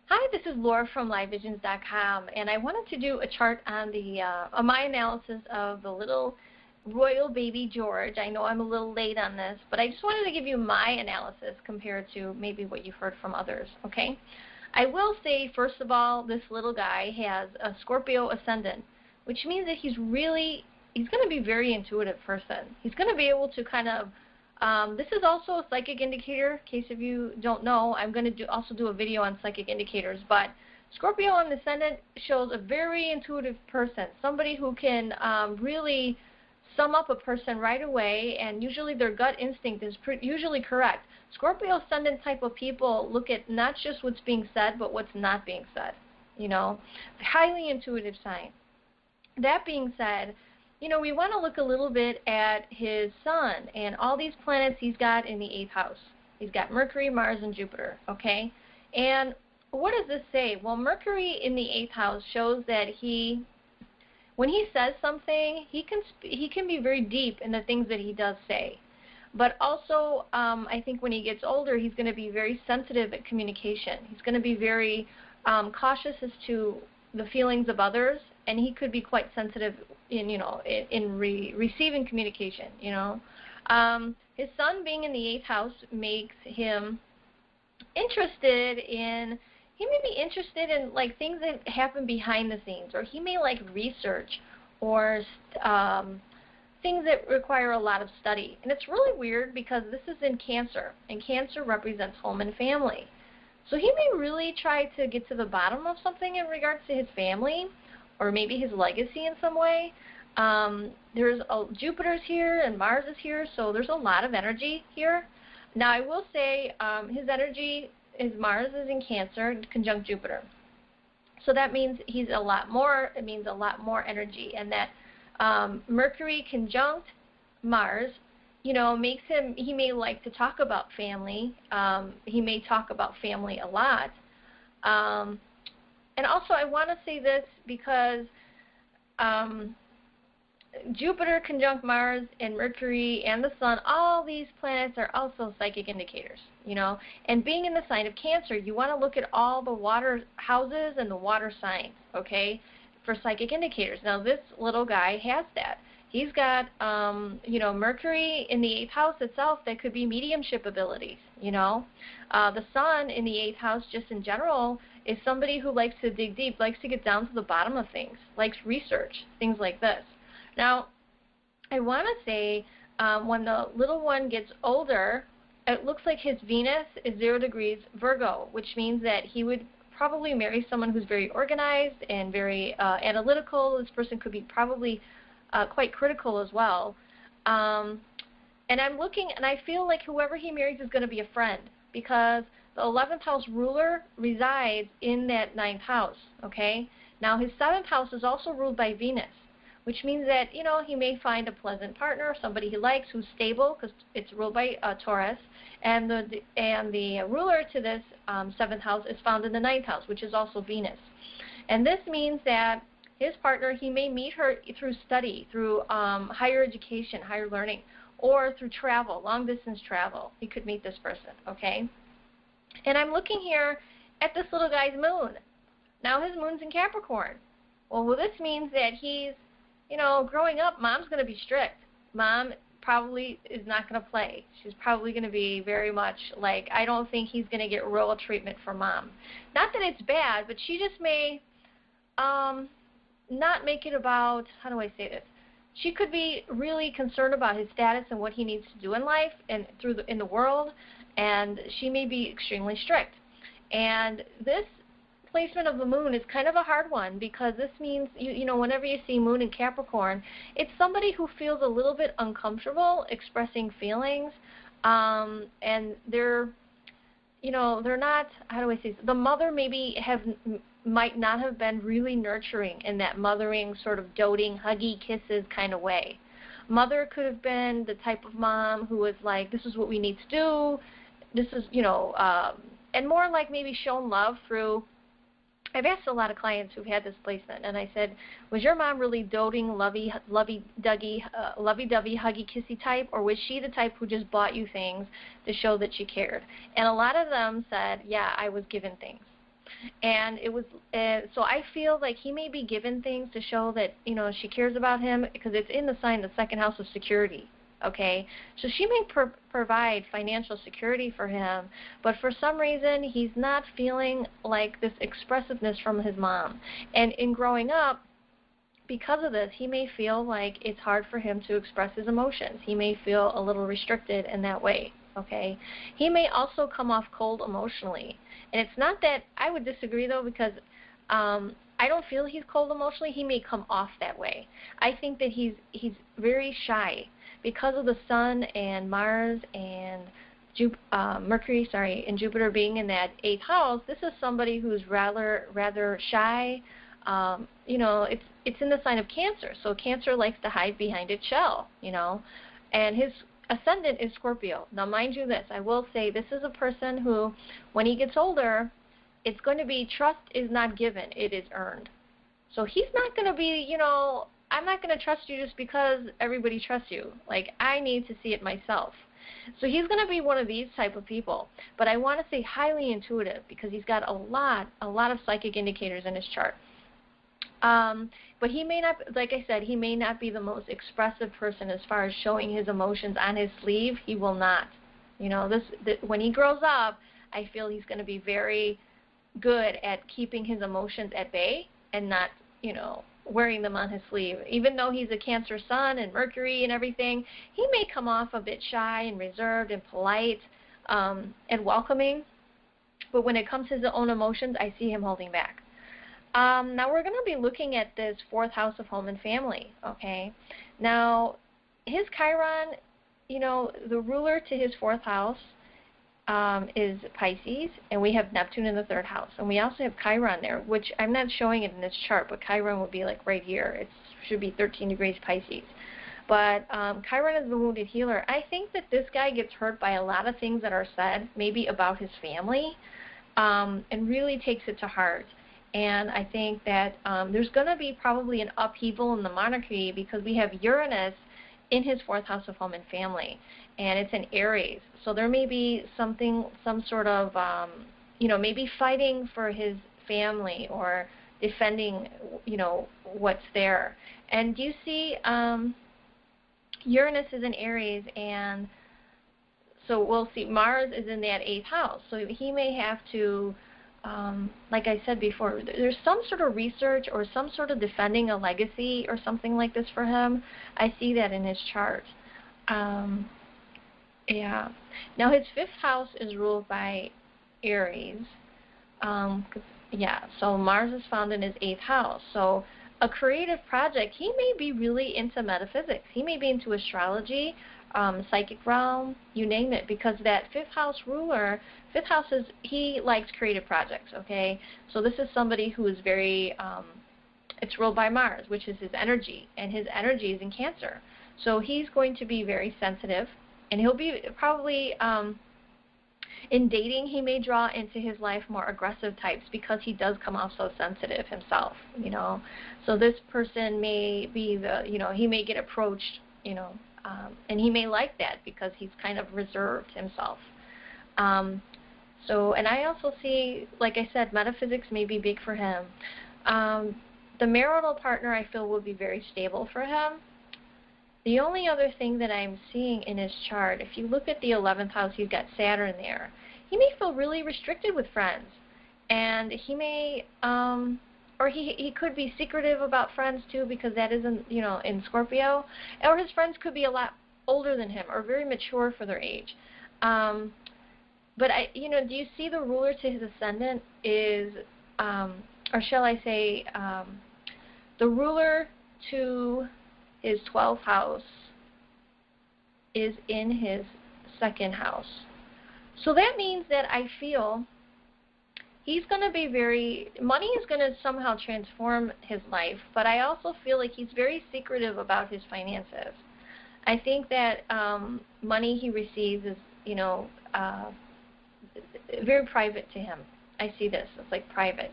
Hi, this is Laura from LiveVisions.com, and I wanted to do a chart on my analysis of the little royal baby George. I know I'm a little late on this, but I just wanted to give you my analysis compared to maybe what you've heard from others, okay? I will say, first of all, this little guy has a Scorpio ascendant, which means that he's going to be a very intuitive person. He's going to be able to kind of this is also a psychic indicator. In case if you don't know, I'm going to also do a video on psychic indicators. But Scorpio on the ascendant shows a very intuitive person, somebody who can really sum up a person right away, and usually their gut instinct is usually correct. Scorpio ascendant type of people look at not just what's being said, but what's not being said. You know, highly intuitive sign. That being said, you know, we want to look a little bit at his sun and all these planets he's got in the 8th house. He's got Mercury, Mars, and Jupiter, okay? And what does this say? Well, Mercury in the 8th house shows that when he says something, he can be very deep in the things that he does say. But also, I think when he gets older, he's going to be very sensitive at communication. He's going to be very cautious as to the feelings of others, and he could be quite sensitive in receiving communication. His sun being in the 8th house makes him interested in. He may be interested in like things that happen behind the scenes, or he may like research or things that require a lot of study. And it's really weird because this is in Cancer, and Cancer represents home and family. So he may really try to get to the bottom of something in regards to his family, or maybe his legacy in some way. Jupiter's here and Mars is here, so there's a lot of energy here. Now I will say his energy, Mars is in Cancer, conjunct Jupiter. So that means it means a lot more energy, and that Mercury conjunct Mars, makes he may like to talk about family. He may talk about family a lot. And also I want to say this because Jupiter conjunct Mars and Mercury and the Sun, all these planets are also psychic indicators, And being in the sign of Cancer, you want to look at all the water houses and the water signs, okay, for psychic indicators. Now this little guy has that. He's got, Mercury in the 8th house itself that could be mediumship abilities, The Sun in the 8th house, just in general, is somebody who likes to dig deep, likes to get down to the bottom of things, likes research, things like this. Now, I want to say when the little one gets older, it looks like his Venus is 0 degrees Virgo, which means that he would probably marry someone who's very organized and very analytical. This person could be probably quite critical as well. And I'm looking, and I feel like whoever he marries is going to be a friend, because the 11th house ruler resides in that 9th house, okay? Now his 7th house is also ruled by Venus, which means that, he may find a pleasant partner, somebody he likes who's stable, because it's ruled by Taurus, and the ruler to this 7th house is found in the 9th house, which is also Venus. And this means that his partner, he may meet her through study, through higher education, higher learning, or through travel, long-distance travel. He could meet this person, okay? And I'm looking here at this little guy's moon. Now his moon's in Capricorn. Well, this means that he's, growing up, mom's going to be strict. Mom probably is not going to play. She's probably going to be very much like, I don't think he's going to get royal treatment from mom. Not that it's bad, but she just may not make it about, how do I say this? She could be really concerned about his status and what he needs to do in life and in the world, and she may be extremely strict. And this placement of the moon is kind of a hard one, because this means, whenever you see moon in Capricorn, it's somebody who feels a little bit uncomfortable expressing feelings, and they're not, how do I say this? The mother might not have been really nurturing in that mothering sort of doting, huggy, kisses kind of way. Mother could have been the type of mom who was like, this is what we need to do, this is, and more like maybe shown love through. I've asked a lot of clients who've had this placement, and I said, was your mom really doting, lovey-dovey, huggy, kissy type, or was she the type who just bought you things to show that she cared? And a lot of them said, yeah, I was given things. And it was, so I feel like he may be given things to show that, she cares about him, because it's in the sign, the second house of security. Okay, so she may provide financial security for him, but for some reason he's not feeling like this expressiveness from his mom. And in growing up, because of this, he may feel like it's hard for him to express his emotions. He may feel a little restricted in that way. Okay, he may also come off cold emotionally, and it's not that, I would disagree though, because I don't feel he's cold emotionally. He may come off that way. I think that he's very shy because of the Sun and Mars and Mercury, and Jupiter being in that 8th house. This is somebody who's rather shy. It's in the sign of Cancer, so Cancer likes to hide behind its shell, and his ascendant is Scorpio. Now, mind you this, I will say this is a person who, when he gets older, it's going to be trust is not given, it is earned. So he's not going to be, I'm not going to trust you just because everybody trusts you. Like, I need to see it myself. So he's going to be one of these type of people. But I want to say highly intuitive, because he's got a lot of psychic indicators in his chart. But he may not, like I said, he may not be the most expressive person as far as showing his emotions on his sleeve. He will not. When he grows up, I feel he's going to be very good at keeping his emotions at bay and not, wearing them on his sleeve. Even though he's a Cancer Sun and Mercury and everything, he may come off a bit shy and reserved and polite and welcoming. But when it comes to his own emotions, I see him holding back. Now we're going to be looking at this 4th house of home and family, okay? Now, his Chiron, the ruler to his 4th house is Pisces, and we have Neptune in the 3rd house. And we also have Chiron there, which I'm not showing it in this chart, but Chiron would be like right here. It should be 13 degrees Pisces. But Chiron is the wounded healer. I think that this guy gets hurt by a lot of things that are said, maybe about his family, and really takes it to heart. And I think that there's going to be probably an upheaval in the monarchy, because we have Uranus in his 4th house of home and family, and it's in Aries. So there may be some sort of, maybe fighting for his family or defending, what's there. And do you see Uranus is in Aries, and so we'll see Mars is in that 8th house. So he may have to, like I said before, there's some sort of research or some sort of defending a legacy or something like this for him. I see that in his chart. Yeah. Now his 5th house is ruled by Aries. So Mars is found in his 8th house. So a creative project, he may be really into metaphysics. He may be into astrology, psychic realm, you name it, because that 5th house ruler, 5th house is, he likes creative projects, okay? So this is somebody who is very, it's ruled by Mars, which is his energy, and his energy is in Cancer. So he's going to be very sensitive, and he'll be probably, in dating, he may draw into his life more aggressive types, because he does come off so sensitive himself, So this person may be he may get approached, and he may like that because he's kind of reserved himself. And I also see, like I said, metaphysics may be big for him. The marital partner, I feel, will be very stable for him. The only other thing that I'm seeing in his chart, if you look at the 11th house, he's got Saturn there. He may feel really restricted with friends, and he may, or he could be secretive about friends too, because that isn't, in Scorpio, or his friends could be a lot older than him or very mature for their age. But do you see the ruler to his ascendant is, or shall I say, the ruler to his 12th house is in his 2nd house. So that means that I feel he's going to be money is going to somehow transform his life, but I also feel like he's very secretive about his finances. I think that money he receives is, very private to him. I see this. It's like private.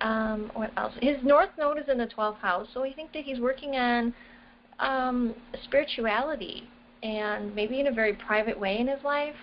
What else? His North Node is in the 12th house, so I think that he's working on spirituality, and maybe in a very private way in his life.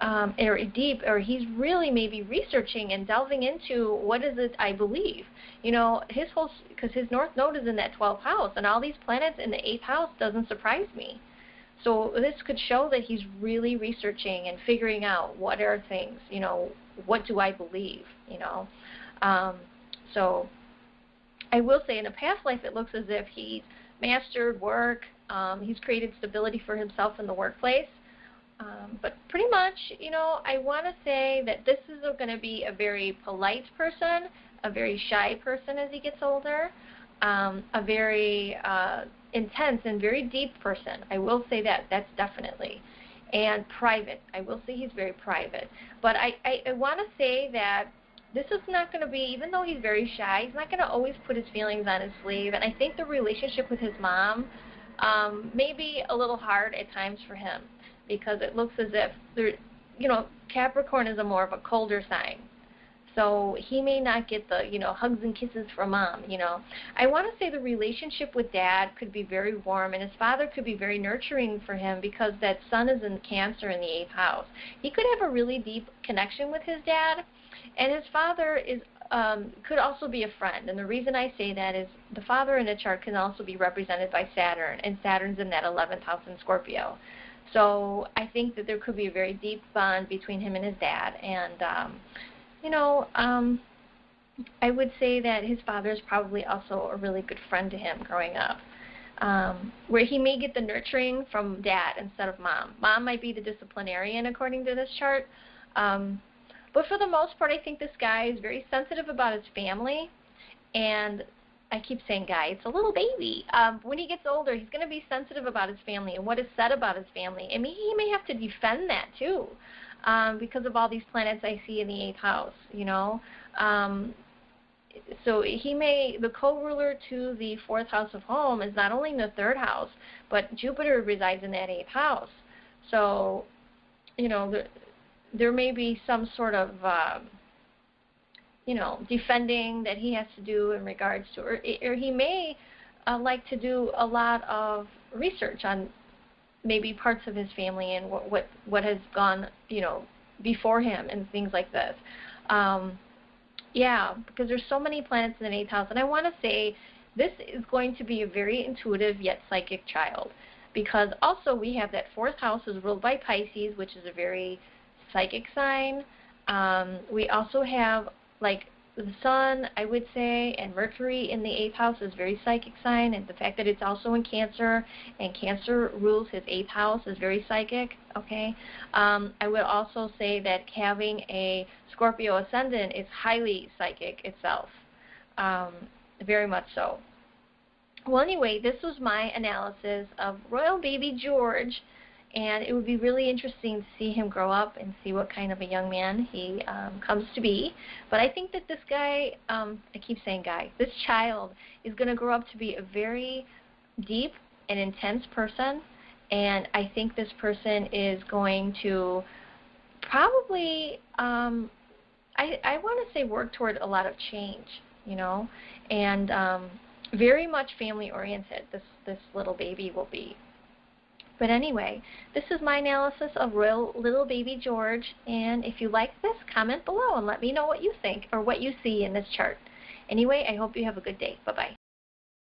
or he's really maybe researching and delving into what is it I believe. You know, because his North Node is in that 12th house, and all these planets in the 8th house doesn't surprise me. So this could show that he's really researching and figuring out what are things, you know, what do I believe, you know. So I will say in a past life it looks as if he's mastered work, he's created stability for himself in the workplace. But pretty much, you know, I want to say that this is going to be a very polite person, a very shy person as he gets older, a very intense and very deep person. I will say that. That's definitely. And private. I will say he's very private. But I want to say that this is not going to be, even though he's very shy, he's not going to always put his feelings on his sleeve. And I think the relationship with his mom may be a little hard at times for him, because it looks as if, you know, Capricorn is a more of a colder sign. So he may not get the, you know, hugs and kisses from mom, you know. I want to say the relationship with dad could be very warm, and his father could be very nurturing for him because that sun is in Cancer in the 8th house. He could have a really deep connection with his dad, and his father is could also be a friend. And the reason I say that is the father in a chart can also be represented by Saturn, and Saturn's in that 11th house in Scorpio. So I think that there could be a very deep bond between him and his dad. And, you know, I would say that his father is probably also a really good friend to him growing up, where he may get the nurturing from dad instead of mom. Mom might be the disciplinarian according to this chart. But for the most part, I think this guy is very sensitive about his family. And I keep saying guy, it's a little baby. When he gets older, he's going to be sensitive about his family and what is said about his family. I mean, he may have to defend that too, because of all these planets I see in the 8th house, you know. So he may, the co-ruler to the 4th house of home is not only in the 3rd house, but Jupiter resides in that 8th house. So, you know, there may be some sort of you know, defending that he has to do in regards to, or he may like to do a lot of research on maybe parts of his family and what has gone, you know, before him and things like this. Yeah, because there's so many planets in the 8th house, and I want to say this is going to be a very intuitive yet psychic child, because also we have that 4th house is ruled by Pisces, which is a very psychic sign. We also have like the Sun, I would say, and Mercury in the 8th house is very psychic sign, and the fact that it's also in Cancer, and Cancer rules his 8th house is very psychic, okay? I would also say that having a Scorpio ascendant is highly psychic itself, very much so. Well, anyway, this was my analysis of Royal Baby George, and it would be really interesting to see him grow up and see what kind of a young man he comes to be. But I think that this guy, I keep saying guy, this child is going to grow up to be a very deep and intense person. And I think this person is going to probably, I want to say work toward a lot of change, you know, and very much family-oriented, this little baby will be. But anyway, this is my analysis of Royal Little Baby George, and if you like this, comment below and let me know what you think or what you see in this chart. Anyway, I hope you have a good day. Bye-bye.